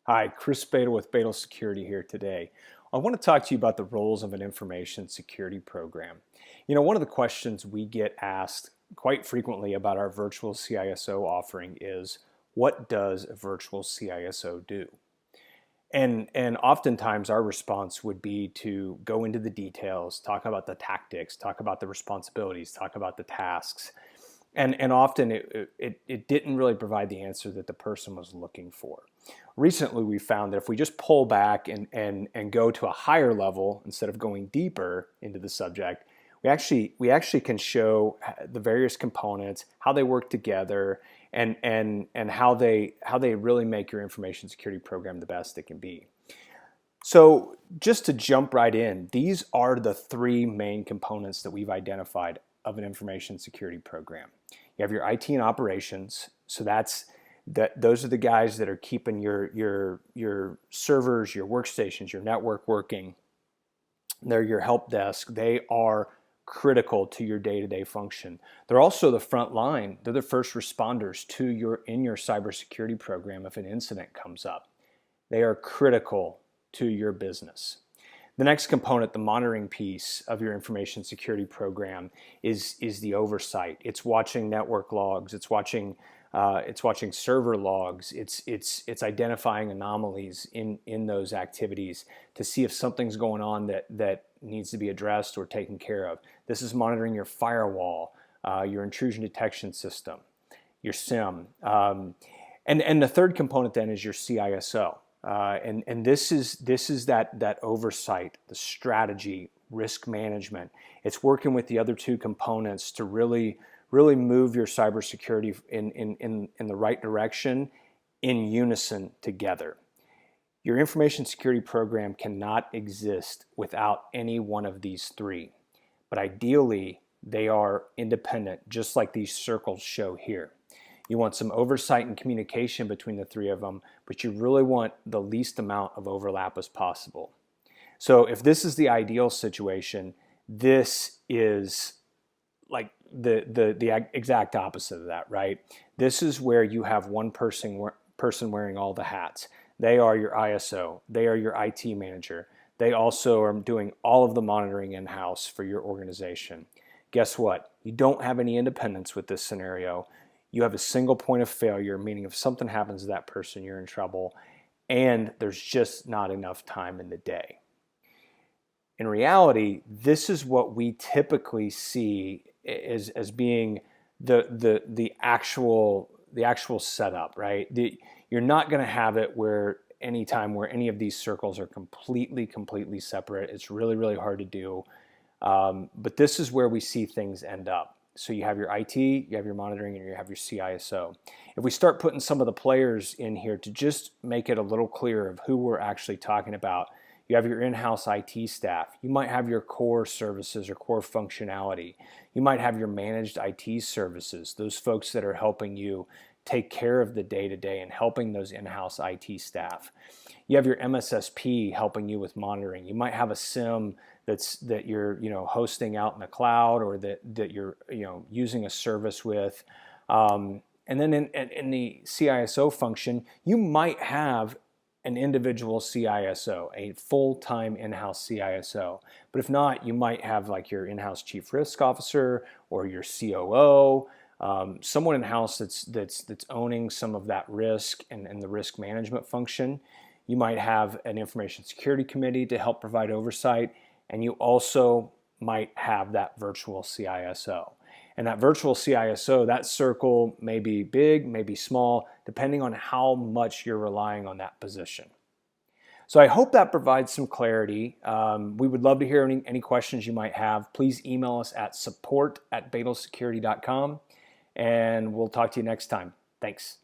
Hi, Chris Beta with Beta Security here today. I want to talk to you about the roles of an information security program. One of the questions we get asked quite frequently about our virtual CISO offering is, what does a virtual CISO do? And oftentimes our response would be to go into the details, talk about the tactics, talk about the responsibilities, talk about the tasks. And often it didn't really provide the answer that the person was looking for. Recently, we found that if we just pull back and go to a higher level instead of going deeper into the subject, we actually can show the various components, how they work together, and how they really make your information security program the best it can be. So just to jump right in, these are the three main components that we've identified of an information security program. You have your IT and operations, so those are the guys that are keeping your servers, your workstations, your network working. They're your help desk. They are critical to your day-to-day function. They're also the front line. They're the first responders in your cybersecurity program if an incident comes up. They are critical to your business. The next component, the monitoring piece of your information security program, is the oversight. It's watching network logs. It's watching server logs. It's identifying anomalies in those activities to see if something's going on that needs to be addressed or taken care of. This is monitoring your firewall, your intrusion detection system, your SIM, and the third component then is your CISO. And this is that oversight, the strategy, risk management. It's working with the other two components to really move your cybersecurity in the right direction in unison together. Your information security program cannot exist without any one of these three, but ideally they are independent, just like these circles show here. You want some oversight and communication between the three of them, but you really want the least amount of overlap as possible. So if this is the ideal situation, this is like the exact opposite of that, right? This is where you have one person wearing all the hats. They are your ISO. They are your IT manager. They also are doing all of the monitoring in-house for your organization. Guess what? You don't have any independence with this scenario. You have a single point of failure, meaning if something happens to that person, you're in trouble, and there's just not enough time in the day. In reality, this is what we typically see as being the actual setup, right? You're not going to have it where any of these circles are completely separate. It's really hard to do, but this is where we see things end up. So you have your IT, you have your monitoring, and you have your CISO. If we start putting some of the players in here to just make it a little clearer of who we're actually talking about, you have your in-house IT staff. You might have your core services or core functionality. You might have your managed IT services, those folks that are helping you take care of the day-to-day and helping those in-house IT staff. You have your MSSP helping you with monitoring. You might have a SIM that you're hosting out in the cloud, or that you're using a service with. And then in the CISO function, you might have an individual CISO, a full-time in-house CISO. But if not, you might have like your in-house chief risk officer or your COO, someone in-house that's owning some of that risk and the risk management function. You might have an information security committee to help provide oversight, and you also might have that virtual CISO. And that virtual CISO, that circle may be big, may be small, depending on how much you're relying on that position. So I hope that provides some clarity. We would love to hear any questions you might have. Please email us at support@betalsecurity.com, and we'll talk to you next time. Thanks.